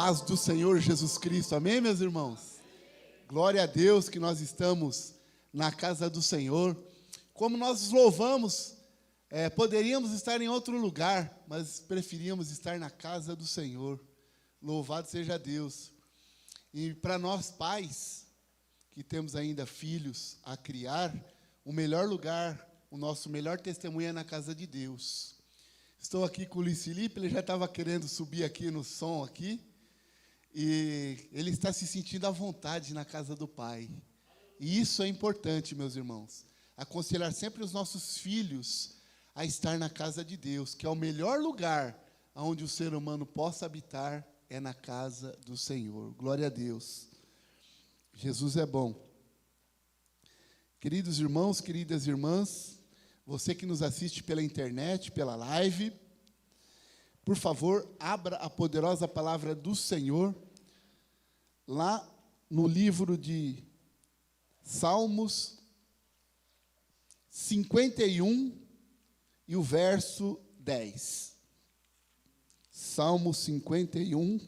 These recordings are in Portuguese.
paz do Senhor Jesus Cristo, amém, meus irmãos? Glória a Deus que nós estamos na casa do Senhor. Como nós louvamos, poderíamos estar em outro lugar, mas preferíamos estar na casa do Senhor. Louvado seja Deus. E para nós pais, que temos ainda filhos a criar, o melhor lugar, o nosso melhor testemunho é na casa de Deus. Estou aqui com o Luiz Felipe, ele já estava querendo subir aqui no som aqui, e ele está se sentindo à vontade na casa do Pai. E isso é importante, meus irmãos. Aconselhar sempre os nossos filhos a estar na casa de Deus, que é o melhor lugar onde o ser humano possa habitar, é na casa do Senhor. Glória a Deus. Jesus é bom. Queridos irmãos, queridas irmãs, você que nos assiste pela internet, pela live, por favor, abra a poderosa palavra do Senhor, lá no livro de Salmos 51 e o verso 10. Salmo 51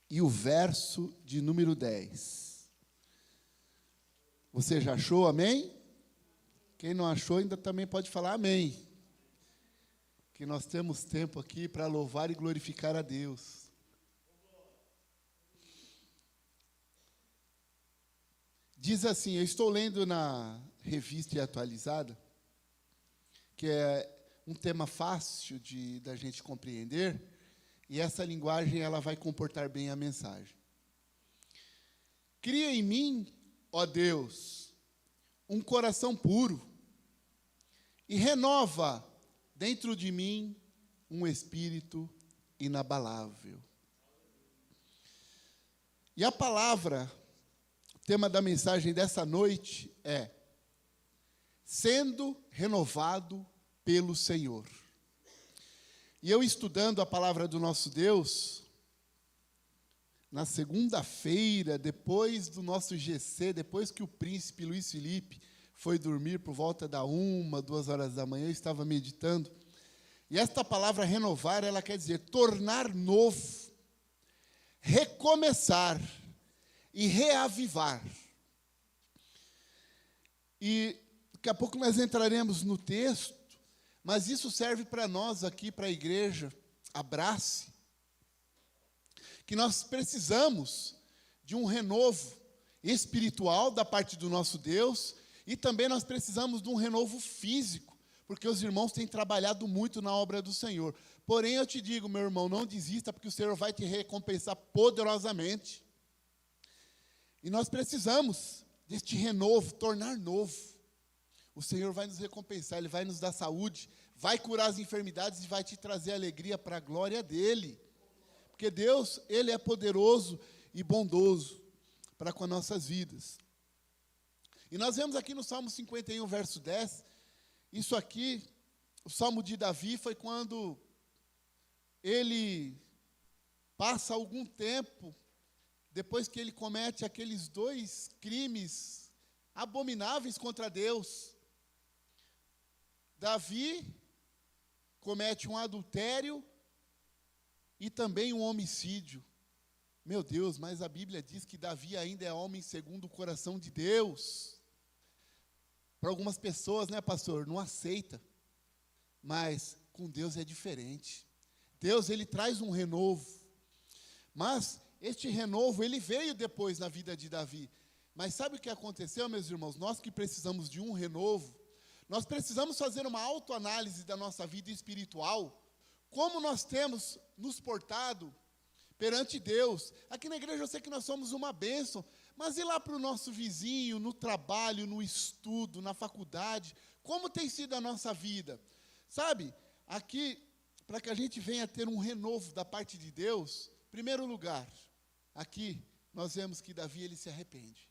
e o verso de número 10. Você já achou, amém? Quem não achou ainda também pode falar amém. Que nós temos tempo aqui para louvar e glorificar a Deus. Diz assim, eu estou lendo na revista atualizada, que é um tema fácil da gente compreender, e essa linguagem ela vai comportar bem a mensagem. Cria em mim, ó Deus, um coração puro, e renova dentro de mim um espírito inabalável. E a palavra, o tema da mensagem dessa noite é sendo renovado pelo Senhor. E eu estudando a palavra do nosso Deus, na segunda-feira, depois do nosso GC, depois que o príncipe Luiz Felipe foi dormir por volta da 1, 2 horas da manhã, eu estava meditando. E esta palavra renovar, ela quer dizer tornar novo, recomeçar e reavivar. E daqui a pouco nós entraremos no texto, mas isso serve para nós aqui, para a igreja, Abrace, que nós precisamos de um renovo espiritual da parte do nosso Deus, e também nós precisamos de um renovo físico, porque os irmãos têm trabalhado muito na obra do Senhor. Porém, eu te digo, meu irmão, não desista, porque o Senhor vai te recompensar poderosamente. E nós precisamos deste renovo, tornar novo. O Senhor vai nos recompensar, Ele vai nos dar saúde, vai curar as enfermidades e vai te trazer alegria para a glória dEle. Porque Deus, Ele é poderoso e bondoso para com as nossas vidas. E nós vemos aqui no Salmo 51, verso 10, isso aqui, o Salmo de Davi, foi quando ele passa algum tempo, depois que ele comete aqueles 2 crimes abomináveis contra Deus. Davi comete um adultério e também um homicídio. Meu Deus, mas a Bíblia diz que Davi ainda é homem segundo o coração de Deus. Para algumas pessoas, né, pastor, não aceita. Mas com Deus é diferente. Deus, Ele traz um renovo. Mas este renovo, ele veio depois na vida de Davi. Mas sabe o que aconteceu, meus irmãos? Nós que precisamos de um renovo, nós precisamos fazer uma autoanálise da nossa vida espiritual, como nós temos nos portado perante Deus. Aqui na igreja eu sei que nós somos uma bênção, mas e lá para o nosso vizinho, no trabalho, no estudo, na faculdade, como tem sido a nossa vida? Sabe, aqui, para que a gente venha ter um renovo da parte de Deus, em primeiro lugar, aqui nós vemos que Davi, ele se arrepende.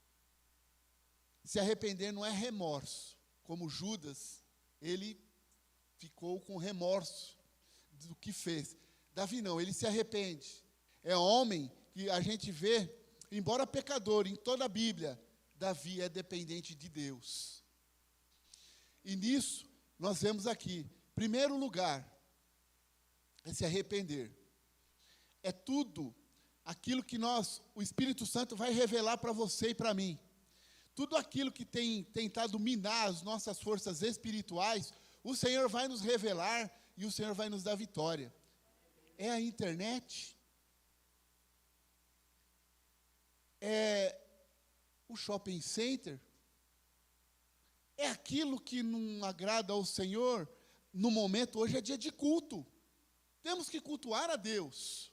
Se arrepender não é remorso, como Judas, ele ficou com remorso do que fez. Davi não, ele se arrepende. É homem que a gente vê, embora pecador, em toda a Bíblia, Davi é dependente de Deus. E nisso, nós vemos aqui, primeiro lugar, é se arrepender. é tudo aquilo que o Espírito Santo vai revelar para você e para mim. Tudo aquilo que tem tentado minar as nossas forças espirituais, o Senhor vai nos revelar e o Senhor vai nos dar vitória. É a internet, é o shopping center, é aquilo que não agrada ao Senhor no momento. Hoje é dia de culto, temos que cultuar a Deus,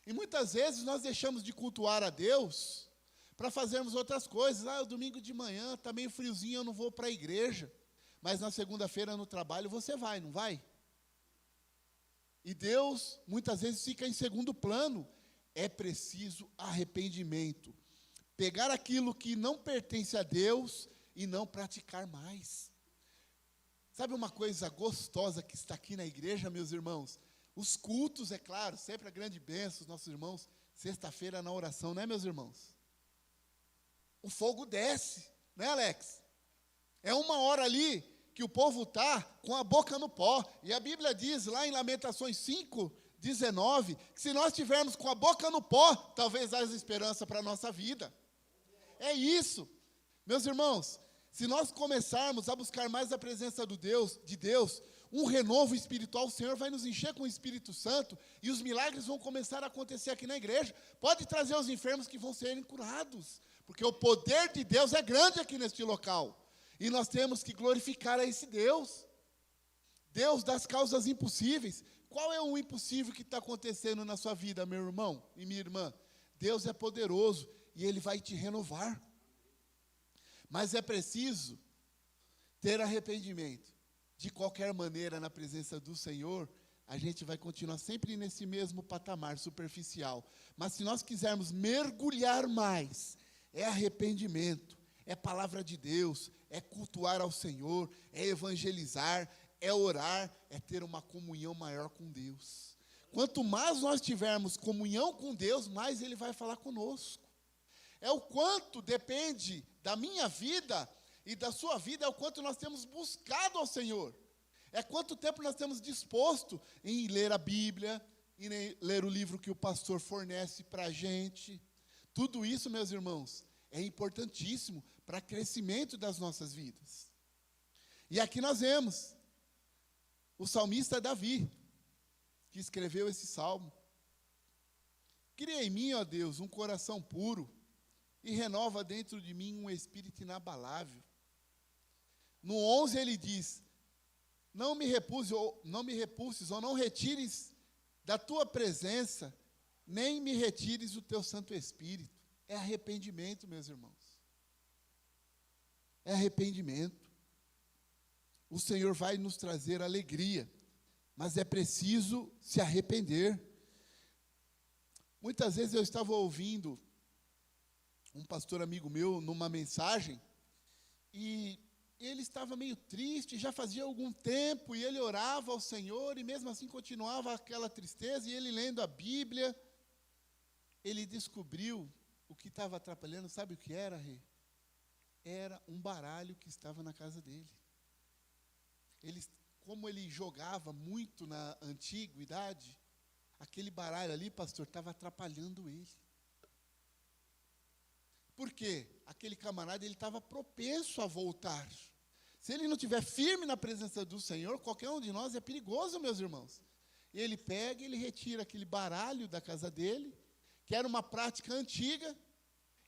e muitas vezes nós deixamos de cultuar a Deus para fazermos outras coisas. O domingo de manhã está meio friozinho, eu não vou para a igreja, mas na segunda-feira no trabalho você vai, não vai? E Deus muitas vezes fica em segundo plano. É preciso arrependimento, pegar aquilo que não pertence a Deus e não praticar mais. Sabe uma coisa gostosa que está aqui na igreja, meus irmãos? Os cultos, é claro, sempre a grande bênção, os nossos irmãos, sexta-feira na oração, né, meus irmãos? O fogo desce, né, Alex? É uma hora ali que o povo está com a boca no pó, e a Bíblia diz lá em Lamentações 5:19, que se nós estivermos com a boca no pó, talvez haja esperança para a nossa vida. É isso, meus irmãos. Se nós começarmos a buscar mais a presença de Deus, um renovo espiritual, o Senhor vai nos encher com o Espírito Santo, e os milagres vão começar a acontecer aqui na igreja. Pode trazer os enfermos que vão serem curados, porque o poder de Deus é grande aqui neste local, e nós temos que glorificar a esse Deus, Deus das causas impossíveis. Qual é o impossível que está acontecendo na sua vida, meu irmão e minha irmã? Deus é poderoso, e Ele vai te renovar. Mas é preciso ter arrependimento. De qualquer maneira, na presença do Senhor, a gente vai continuar sempre nesse mesmo patamar superficial. Mas se nós quisermos mergulhar mais, é arrependimento, é palavra de Deus, é cultuar ao Senhor, é evangelizar, é orar, é ter uma comunhão maior com Deus. Quanto mais nós tivermos comunhão com Deus, mais Ele vai falar conosco. É o quanto depende da minha vida e da sua vida, é o quanto nós temos buscado ao Senhor. É quanto tempo nós temos disposto em ler a Bíblia, em ler o livro que o pastor fornece para a gente. Tudo isso, meus irmãos, é importantíssimo para o crescimento das nossas vidas. E aqui nós vemos o salmista Davi, que escreveu esse salmo. Cria em mim, ó Deus, um coração puro, e renova dentro de mim um espírito inabalável. No 11 ele diz: não me repulses ou não retires da tua presença, nem me retires o teu Santo Espírito. É arrependimento, meus irmãos. É arrependimento. O Senhor vai nos trazer alegria, mas é preciso se arrepender. Muitas vezes eu estava ouvindo um pastor amigo meu numa mensagem, e ele estava meio triste, já fazia algum tempo, e ele orava ao Senhor, e mesmo assim continuava aquela tristeza, e ele lendo a Bíblia, ele descobriu o que estava atrapalhando. Sabe o que era, Rê? Era um baralho que estava na casa dele. Como ele jogava muito na antiguidade, aquele baralho ali, pastor, estava atrapalhando ele. Por quê? Aquele camarada, ele estava propenso a voltar. Se ele não estiver firme na presença do Senhor, qualquer um de nós é perigoso, meus irmãos. Ele pega, ele retira aquele baralho da casa dele, que era uma prática antiga,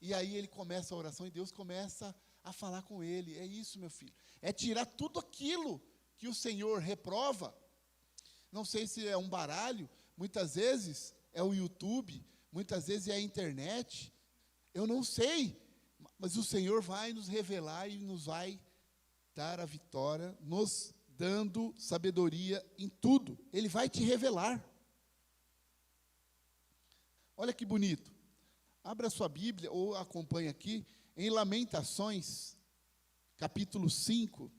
e aí ele começa a oração, e Deus começa a falar com ele. É isso, meu filho. É tirar tudo aquilo que o Senhor reprova. Não sei se é um baralho, muitas vezes é o YouTube, muitas vezes é a internet. Eu não sei, mas o Senhor vai nos revelar e nos vai dar a vitória, nos dando sabedoria em tudo. Ele vai te revelar. Olha que bonito. Abra sua Bíblia ou acompanhe aqui em Lamentações, capítulo 5,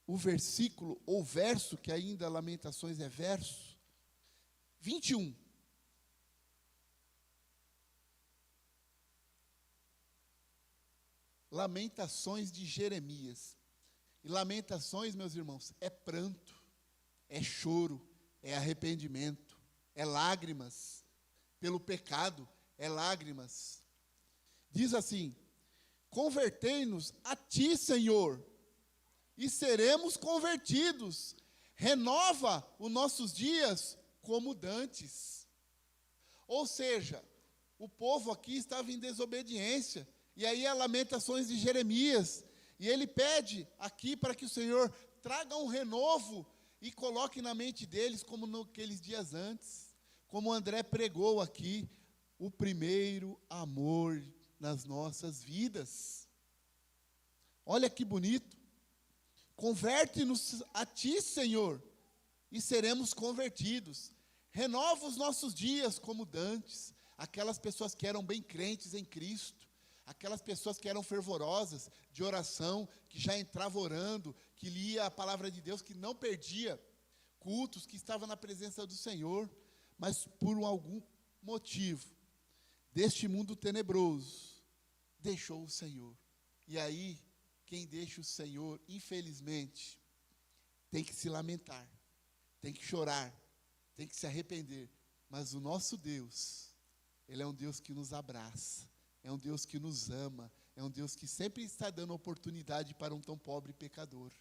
o versículo ou verso, que ainda Lamentações é verso, 21. Lamentações de Jeremias. E lamentações, meus irmãos, é pranto, é choro, é arrependimento, é lágrimas, pelo pecado, é lágrimas. Diz assim: convertei-nos a ti, Senhor, e seremos convertidos. Renova os nossos dias como dantes. Ou seja, o povo aqui estava em desobediência. E aí as lamentações de Jeremias. E ele pede aqui para que o Senhor traga um renovo e coloque na mente deles, como naqueles dias antes. Como o André pregou aqui, o primeiro amor nas nossas vidas. Olha que bonito. Converte-nos a ti, Senhor, e seremos convertidos. Renova os nossos dias como dantes. Aquelas pessoas que eram bem crentes em Cristo, aquelas pessoas que eram fervorosas de oração, que já entravam orando, que lia a palavra de Deus, que não perdia cultos, que estava na presença do Senhor, mas por algum motivo deste mundo tenebroso, deixou o Senhor. E aí, quem deixa o Senhor, infelizmente, tem que se lamentar, tem que chorar, tem que se arrepender. Mas o nosso Deus, Ele é um Deus que nos abraça, é um Deus que nos ama, é um Deus que sempre está dando oportunidade para um tão pobre pecador.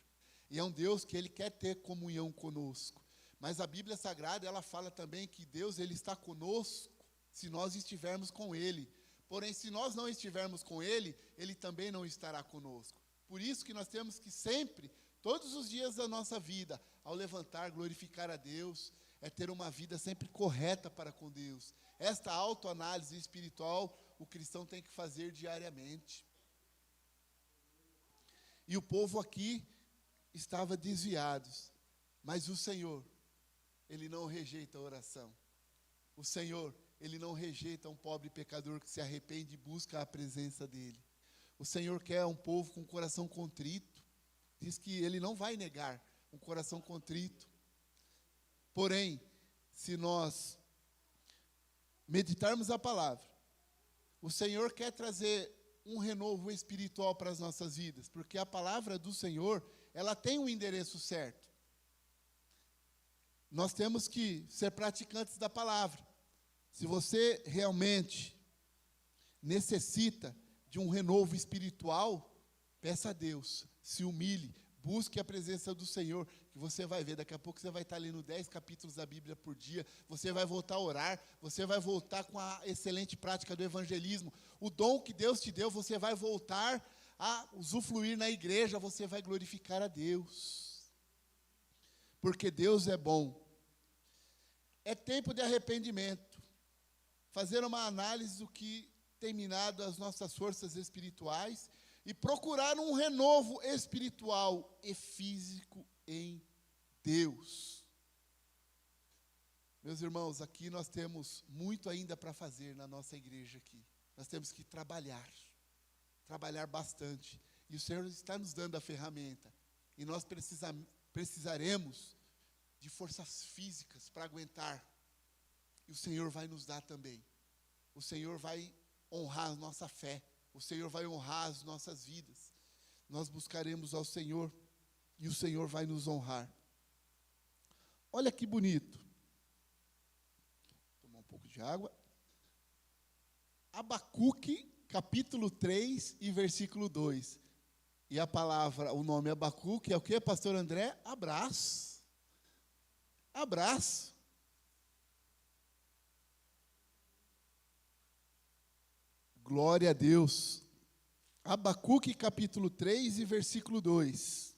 E é um Deus que Ele quer ter comunhão conosco. Mas a Bíblia Sagrada, ela fala também que Deus, Ele está conosco se nós estivermos com Ele. Porém, se nós não estivermos com Ele, Ele também não estará conosco. Por isso que nós temos que sempre, todos os dias da nossa vida, ao levantar, glorificar a Deus, é ter uma vida sempre correta para com Deus. Esta autoanálise espiritual, o cristão tem que fazer diariamente. E o povo aqui estava desviado, mas o Senhor, Ele não rejeita a oração. O Senhor, Ele não rejeita um pobre pecador que se arrepende e busca a presença dEle. O Senhor quer um povo com coração contrito. Diz que Ele não vai negar um coração contrito. Porém, se nós meditarmos a palavra, o Senhor quer trazer um renovo espiritual para as nossas vidas, porque a palavra do Senhor, ela tem um endereço certo. Nós temos que ser praticantes da palavra. Se você realmente necessita de um renovo espiritual, peça a Deus, se humilhe, busque a presença do Senhor, que você vai ver, daqui a pouco você vai estar lendo 10 capítulos da Bíblia por dia, você vai voltar a orar, você vai voltar com a excelente prática do evangelismo, o dom que Deus te deu, você vai voltar a usufruir na igreja, você vai glorificar a Deus, porque Deus é bom. É tempo de arrependimento, fazer uma análise do que tem minado as nossas forças espirituais e procurar um renovo espiritual e físico em Deus. Meus irmãos, aqui nós temos muito ainda para fazer na nossa igreja aqui. Nós temos que trabalhar bastante. E o Senhor está nos dando a ferramenta. E nós precisaremos de forças físicas para aguentar. E o Senhor vai nos dar também. O Senhor vai honrar a nossa fé. O Senhor vai honrar as nossas vidas. Nós buscaremos ao Senhor e o Senhor vai nos honrar. Olha que bonito. Vou tomar um pouco de água. Abacuque, capítulo 3 e versículo 2. E a palavra, o nome Abacuque é o que, pastor André? Abraço. Abraço. Glória a Deus. Abacuque capítulo 3 e versículo 2.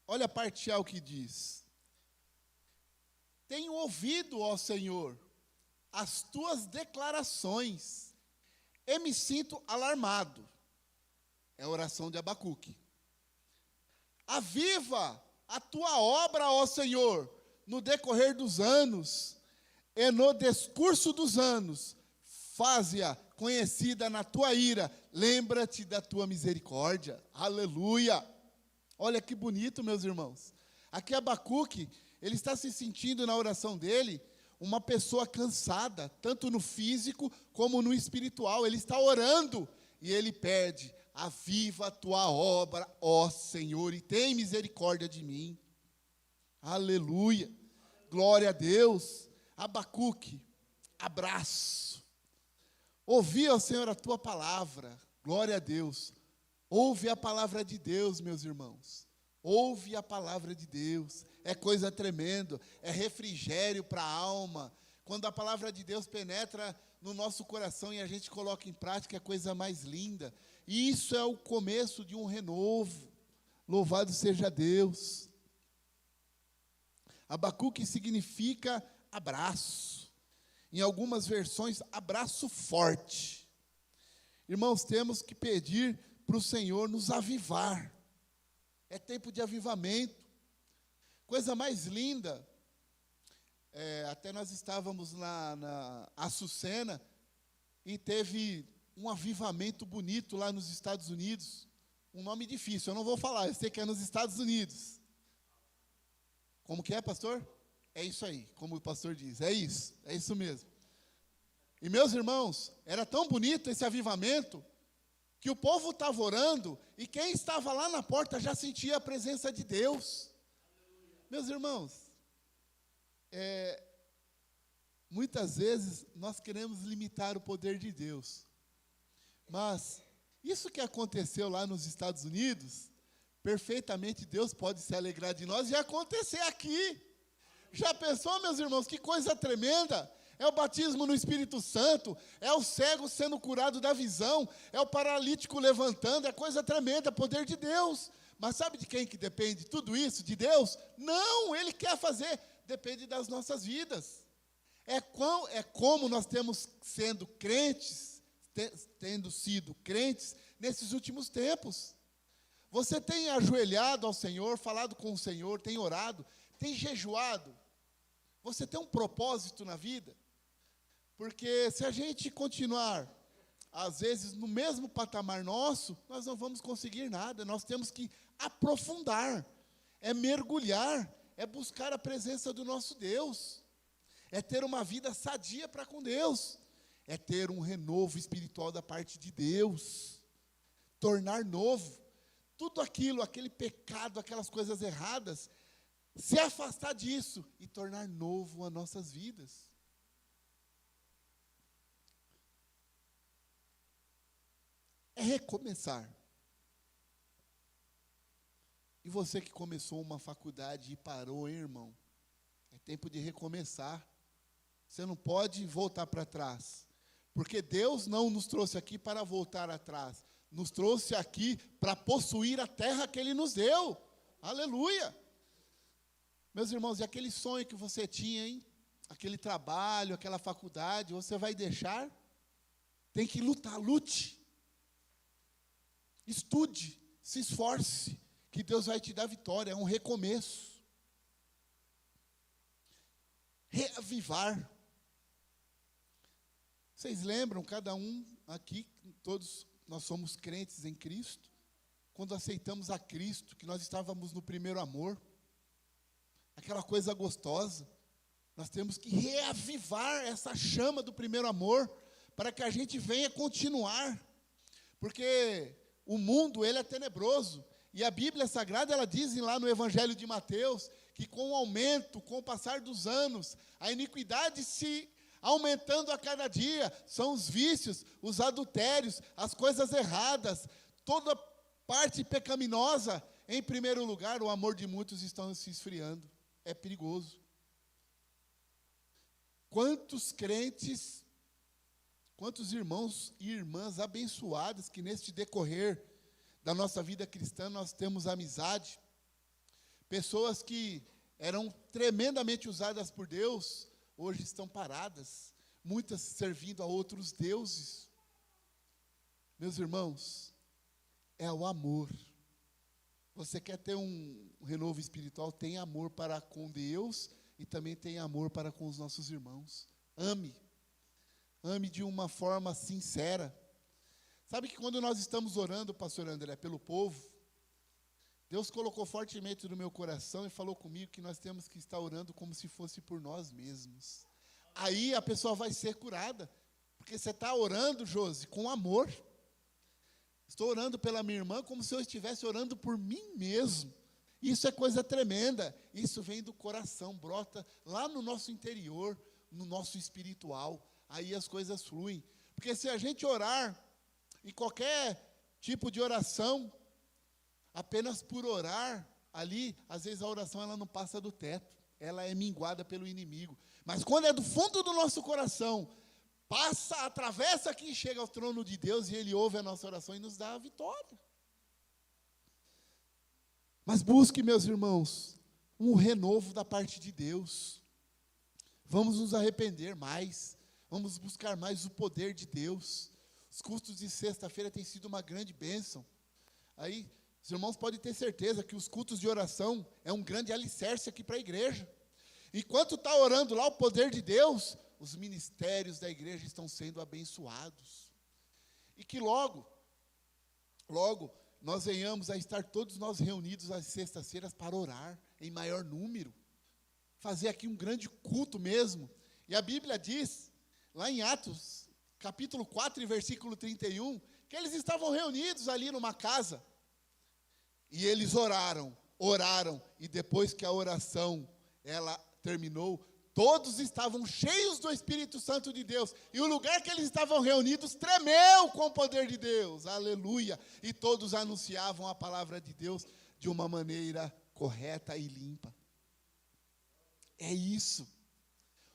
Olha a parte A o que diz. Tenho ouvido, ó Senhor, as tuas declarações e me sinto alarmado. É a oração de Abacuque. Aviva a tua obra, ó Senhor, no decorrer dos anos, e no discurso dos anos, faze-a conhecida na tua ira, lembra-te da tua misericórdia. Aleluia! Olha que bonito, meus irmãos. Aqui Abacuque, ele está se sentindo na oração dele, uma pessoa cansada, tanto no físico como no espiritual. Ele está orando e ele pede, aviva a tua obra, ó Senhor, e tem misericórdia de mim. Aleluia. Glória a Deus. Abacuque, abraço. Ouvi, ó Senhor, a tua palavra. Glória a Deus. Ouve a palavra de Deus, meus irmãos. Ouve a palavra de Deus. É coisa tremenda. É refrigério para a alma. Quando a palavra de Deus penetra no nosso coração e a gente coloca em prática, é a coisa mais linda. E isso é o começo de um renovo. Louvado seja Deus. Abacuque significa abraço. Em algumas versões, abraço forte. Irmãos, temos que pedir para o Senhor nos avivar. É tempo de avivamento. Coisa mais linda. Até nós estávamos na Açucena e teve um avivamento bonito lá nos Estados Unidos. Um nome difícil, eu não vou falar, eu sei que é nos Estados Unidos. Como que é, pastor? É isso aí, como o pastor diz, é isso mesmo. E meus irmãos, era tão bonito esse avivamento, que o povo estava orando, e quem estava lá na porta já sentia a presença de Deus. Meus irmãos, muitas vezes nós queremos limitar o poder de Deus, mas isso que aconteceu lá nos Estados Unidos, perfeitamente Deus pode se alegrar de nós e acontecer aqui. Já pensou, meus irmãos, que coisa tremenda? É o batismo no Espírito Santo, é o cego sendo curado da visão, é o paralítico levantando, é coisa tremenda, é poder de Deus. Mas sabe de quem que depende tudo isso? De Deus? Não, Ele quer fazer, depende das nossas vidas. É como nós temos sendo crentes, tendo sido crentes nesses últimos tempos. Você tem ajoelhado ao Senhor, falado com o Senhor, tem orado, tem jejuado. Você tem um propósito na vida? Porque se a gente continuar, às vezes, no mesmo patamar nosso, nós não vamos conseguir nada. Nós temos que aprofundar, é mergulhar, é buscar a presença do nosso Deus, é ter uma vida sadia para com Deus, é ter um renovo espiritual da parte de Deus, tornar novo, tudo aquilo, aquele pecado, aquelas coisas erradas, se afastar disso e tornar novo as nossas vidas. É recomeçar. E você que começou uma faculdade e parou, hein, irmão? É tempo de recomeçar. Você não pode voltar para trás. Porque Deus não nos trouxe aqui para voltar atrás. Nos trouxe aqui para possuir a terra que Ele nos deu. Aleluia! Meus irmãos, e aquele sonho que você tinha, hein? Aquele trabalho, aquela faculdade, você vai deixar? Tem que lutar, lute. Estude, se esforce, que Deus vai te dar vitória, é um recomeço. Reavivar. Vocês lembram, cada um aqui, todos nós somos crentes em Cristo, quando aceitamos a Cristo, que nós estávamos no primeiro amor, aquela coisa gostosa, nós temos que reavivar essa chama do primeiro amor, para que a gente venha continuar, porque o mundo, ele é tenebroso, e a Bíblia Sagrada, ela diz lá no Evangelho de Mateus, que com o aumento, com o passar dos anos, a iniquidade se aumentando a cada dia, são os vícios, os adultérios, as coisas erradas, toda parte pecaminosa. Em primeiro lugar, o amor de muitos está se esfriando, é perigoso. Quantos crentes, quantos irmãos e irmãs abençoados que neste decorrer da nossa vida cristã nós temos amizade, pessoas que eram tremendamente usadas por Deus, hoje estão paradas, muitas servindo a outros deuses. Meus irmãos, é o amor. Você quer ter um renovo espiritual, tem amor para com Deus e também tem amor para com os nossos irmãos. Ame. Ame de uma forma sincera. Sabe que quando nós estamos orando, pastor André, pelo povo, Deus colocou fortemente no meu coração e falou comigo que nós temos que estar orando como se fosse por nós mesmos. Aí a pessoa vai ser curada, porque você está orando, Josi, com amor. Estou orando pela minha irmã como se eu estivesse orando por mim mesmo. Isso é coisa tremenda. Isso vem do coração, brota lá no nosso interior, no nosso espiritual. Aí as coisas fluem. Porque se a gente orar, em qualquer tipo de oração, apenas por orar, ali, às vezes a oração ela não passa do teto. Ela é minguada pelo inimigo. Mas quando é do fundo do nosso coração, passa, atravessa aqui e chega ao trono de Deus, e Ele ouve a nossa oração e nos dá a vitória. Mas busque, meus irmãos, um renovo da parte de Deus. Vamos nos arrepender mais. Vamos buscar mais o poder de Deus. Os cultos de sexta-feira têm sido uma grande bênção. Aí, os irmãos podem ter certeza que os cultos de oração é um grande alicerce aqui para a igreja. Enquanto está orando lá o poder de Deus, os ministérios da igreja estão sendo abençoados. E que logo, nós venhamos a estar todos nós reunidos às sextas-feiras para orar em maior número. Fazer aqui um grande culto mesmo. E a Bíblia diz, lá em Atos, capítulo 4, versículo 31, que eles estavam reunidos ali numa casa. E eles oraram, e depois que a oração, ela terminou, todos estavam cheios do Espírito Santo de Deus, e o lugar que eles estavam reunidos tremeu com o poder de Deus, aleluia, e todos anunciavam a palavra de Deus de uma maneira correta e limpa. É isso,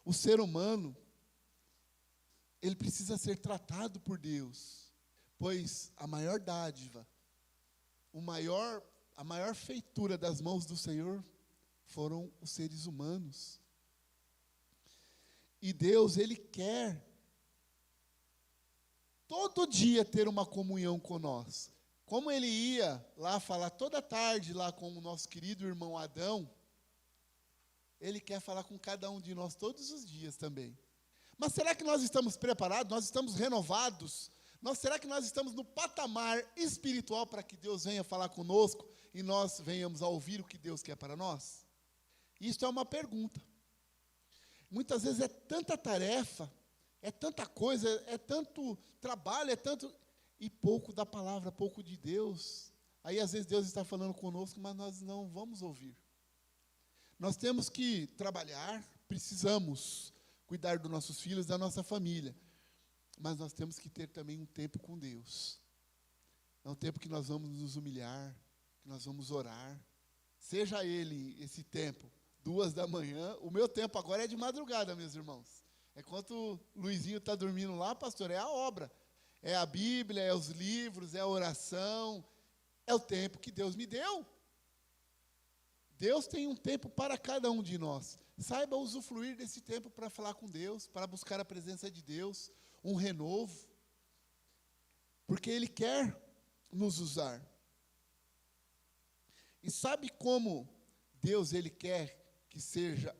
o ser humano, ele precisa ser tratado por Deus, pois a maior dádiva, a maior feitura das mãos do Senhor foram os seres humanos. E Deus, Ele quer todo dia ter uma comunhão com nós. Como Ele ia lá falar toda tarde lá com o nosso querido irmão Adão, Ele quer falar com cada um de nós todos os dias também. Mas será que nós estamos preparados? Nós estamos renovados? Será que nós estamos no patamar espiritual para que Deus venha falar conosco e nós venhamos a ouvir o que Deus quer para nós? Isso é uma pergunta. Muitas vezes é tanta tarefa, é tanta coisa, é tanto trabalho, e pouco da palavra, pouco de Deus. Aí às vezes Deus está falando conosco, mas nós não vamos ouvir. Nós temos que trabalhar, precisamos cuidar dos nossos filhos, da nossa família. Mas nós temos que ter também um tempo com Deus. É um tempo que nós vamos nos humilhar, que nós vamos orar. Seja ele, esse tempo, 2 da manhã. O meu tempo agora é de madrugada, meus irmãos. É quando o Luizinho está dormindo lá, pastor, é a obra. É a Bíblia, é os livros, é a oração. É o tempo que Deus me deu. Deus tem um tempo para cada um de nós. Saiba usufruir desse tempo para falar com Deus, para buscar a presença de Deus, um renovo, porque Ele quer nos usar. E sabe como Deus, Ele quer que seja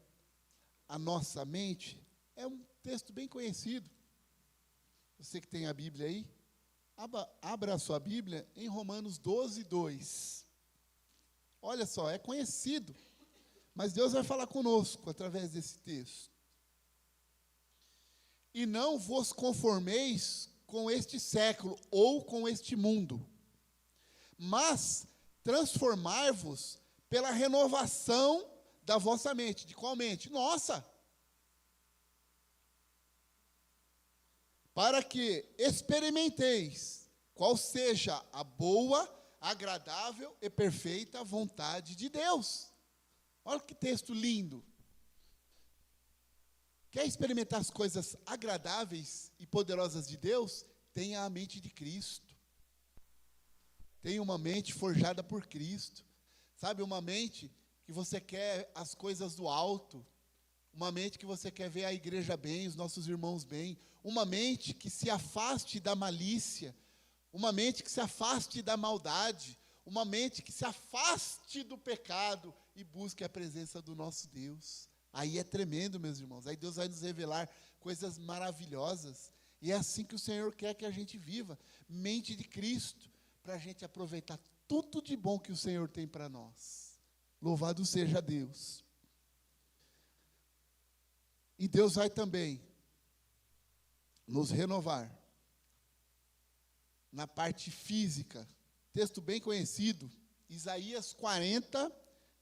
a nossa mente? É um texto bem conhecido. Você que tem a Bíblia aí, abra a sua Bíblia em Romanos 12, 2. Olha só, é conhecido, mas Deus vai falar conosco através desse texto. E não vos conformeis com este século ou com este mundo, mas transformai-vos pela renovação da vossa mente. De qual mente? Nossa! Para que experimenteis qual seja a boa, agradável e perfeita vontade de Deus. Olha que texto lindo. Quer experimentar as coisas agradáveis e poderosas de Deus? Tenha a mente de Cristo. Tenha uma mente forjada por Cristo. Sabe, uma mente que você quer as coisas do alto. Uma mente que você quer ver a igreja bem, os nossos irmãos bem. Uma mente que se afaste da malícia. Uma mente que se afaste da maldade. Uma mente que se afaste do pecado e busque a presença do nosso Deus. Aí é tremendo, meus irmãos. Aí Deus vai nos revelar coisas maravilhosas. E é assim que o Senhor quer que a gente viva. Mente de Cristo, para a gente aproveitar tudo de bom que o Senhor tem para nós. Louvado seja Deus. E Deus vai também nos renovar na parte física. Texto bem conhecido, Isaías 40,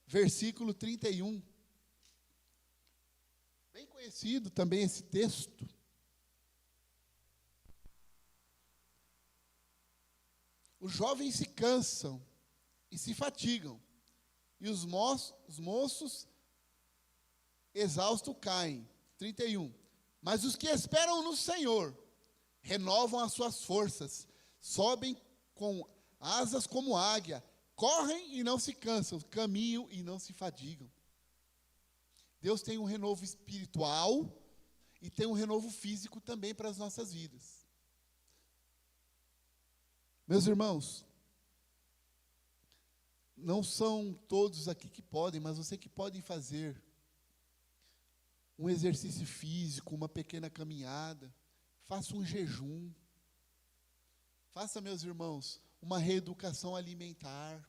versículo 31. Bem conhecido também esse texto. Os jovens se cansam e se fatigam, e os moços exaustos caem. 31. Mas os que esperam no Senhor renovam as suas forças, sobem com asas como águia, correm e não se cansam, caminham e não se fadigam. Deus tem um renovo espiritual e tem um renovo físico também para as nossas vidas. Meus irmãos, não são todos aqui que podem, mas você que pode fazer um exercício físico, uma pequena caminhada, faça um jejum, faça, meus irmãos, uma reeducação alimentar.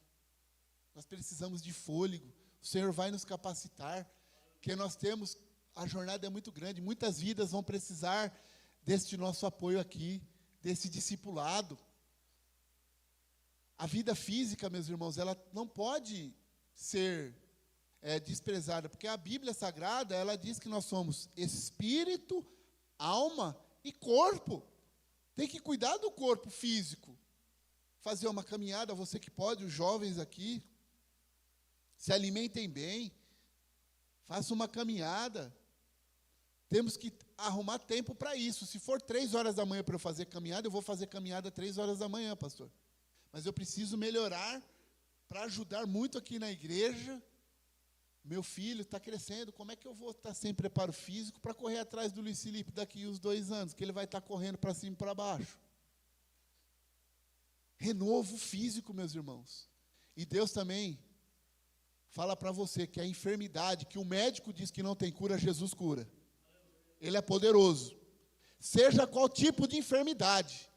Nós precisamos de fôlego, o Senhor vai nos capacitar, porque nós temos, a jornada é muito grande, muitas vidas vão precisar deste nosso apoio aqui, desse discipulado. A vida física, meus irmãos, ela não pode ser desprezada, porque a Bíblia Sagrada, ela diz que nós somos espírito, alma e corpo. Tem que cuidar do corpo físico. Fazer uma caminhada, você que pode, os jovens aqui, se alimentem bem, faça uma caminhada. Temos que arrumar tempo para isso. Se for 3 horas da manhã para eu fazer caminhada, eu vou fazer caminhada 3 horas da manhã, pastor. Mas eu preciso melhorar para ajudar muito aqui na igreja. Meu filho está crescendo, como é que eu vou estar sem preparo físico para correr atrás do Luiz Felipe daqui uns 2 anos, que ele vai estar correndo para cima e para baixo? Renovo físico, meus irmãos. E Deus também fala para você que a enfermidade, que o médico diz que não tem cura, Jesus cura. Ele é poderoso. Seja qual tipo de enfermidade,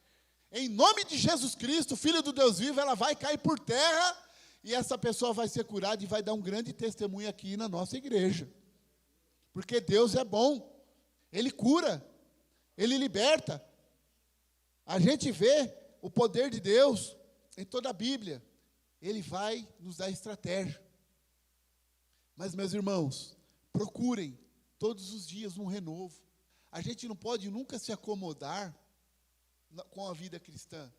em nome de Jesus Cristo, Filho do Deus vivo, ela vai cair por terra e essa pessoa vai ser curada e vai dar um grande testemunho aqui na nossa igreja. Porque Deus é bom, Ele cura, Ele liberta. A gente vê o poder de Deus em toda a Bíblia. Ele vai nos dar estratégia. Mas, meus irmãos, procurem todos os dias um renovo. A gente não pode nunca se acomodar com a vida cristã.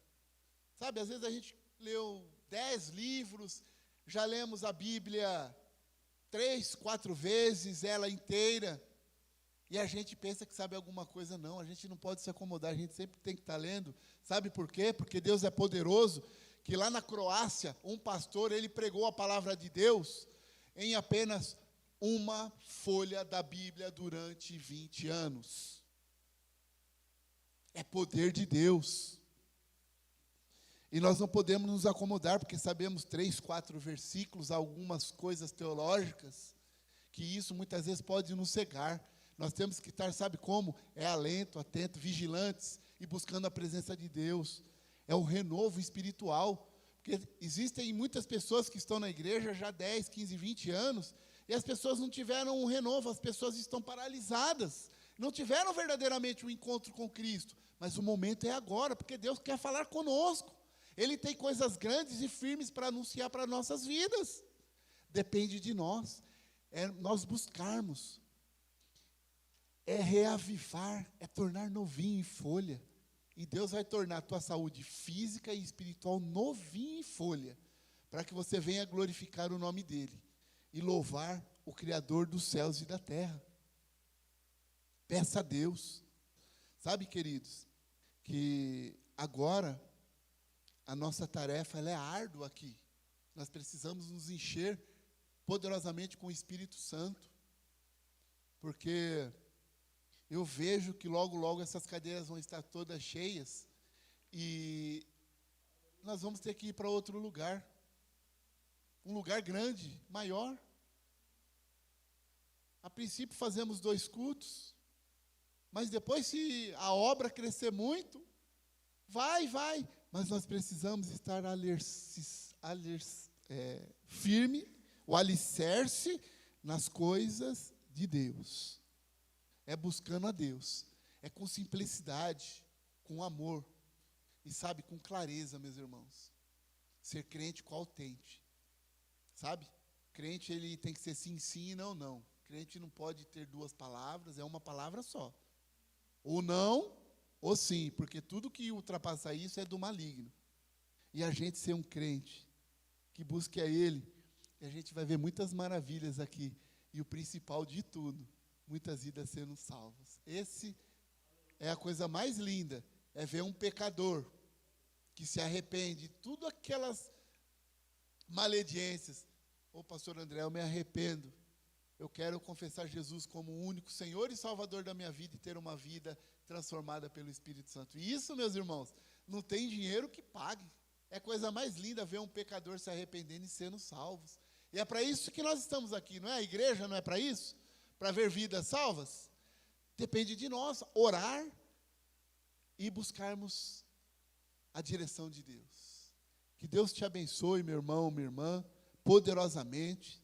Sabe, às vezes a gente leu 10 livros, já lemos a Bíblia 3, 4 vezes, ela inteira, e a gente pensa que sabe alguma coisa. Não, a gente não pode se acomodar, a gente sempre tem que estar lendo. Sabe por quê? Porque Deus é poderoso, que lá na Croácia, um pastor, ele pregou a palavra de Deus em apenas uma folha da Bíblia durante 20 anos. É poder de Deus. E nós não podemos nos acomodar, porque sabemos 3, 4 versículos, algumas coisas teológicas, que isso muitas vezes pode nos cegar. Nós temos que estar, sabe como? É alento, atento, vigilantes e buscando a presença de Deus. É o renovo espiritual. Porque existem muitas pessoas que estão na igreja já 10, 15, 20 anos, e as pessoas não tiveram um renovo, as pessoas estão paralisadas, não tiveram verdadeiramente um encontro com Cristo. Mas o momento é agora, porque Deus quer falar conosco. Ele tem coisas grandes e firmes para anunciar para nossas vidas. Depende de nós. É nós buscarmos. É reavivar, é tornar novinho em folha. E Deus vai tornar a tua saúde física e espiritual novinha em folha, para que você venha glorificar o nome dEle e louvar o Criador dos céus e da terra. Peça a Deus. Sabe, queridos, que agora a nossa tarefa ela é árdua aqui. Nós precisamos nos encher poderosamente com o Espírito Santo, porque eu vejo que logo, logo essas cadeiras vão estar todas cheias e nós vamos ter que ir para outro lugar, um lugar grande, maior. A princípio fazemos 2 cultos, mas depois, se a obra crescer muito, vai, mas nós precisamos estar firme, o alicerce nas coisas de Deus. É buscando a Deus, é com simplicidade, com amor, e sabe, com clareza, meus irmãos. Ser crente coautente, sabe? Crente, ele tem que ser sim, sim e não, não. Crente não pode ter duas palavras, é uma palavra só. Ou não, ou sim, porque tudo que ultrapassa isso é do maligno. E a gente ser um crente que busque a Ele, e a gente vai ver muitas maravilhas aqui. E o principal de tudo, muitas vidas sendo salvas. Esse é a coisa mais linda, é ver um pecador que se arrepende de tudo aquelas maledicências. Ô, pastor André, eu me arrependo. Eu quero confessar Jesus como o único Senhor e Salvador da minha vida e ter uma vida transformada pelo Espírito Santo. E isso, meus irmãos, não tem dinheiro que pague. É a coisa mais linda ver um pecador se arrependendo e sendo salvos. E é para isso que nós estamos aqui, não é? A igreja não é para isso? Para ver vidas salvas? Depende de nós orar e buscarmos a direção de Deus. Que Deus te abençoe, meu irmão, minha irmã, poderosamente.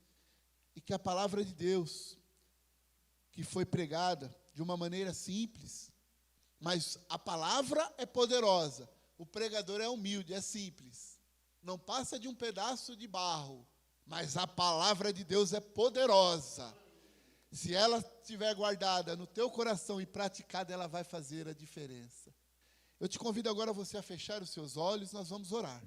E que a palavra de Deus, que foi pregada de uma maneira simples, mas a palavra é poderosa, o pregador é humilde, é simples, não passa de um pedaço de barro, mas a palavra de Deus é poderosa. Se ela estiver guardada no teu coração e praticada, ela vai fazer a diferença. Eu te convido agora você a fechar os seus olhos, nós vamos orar.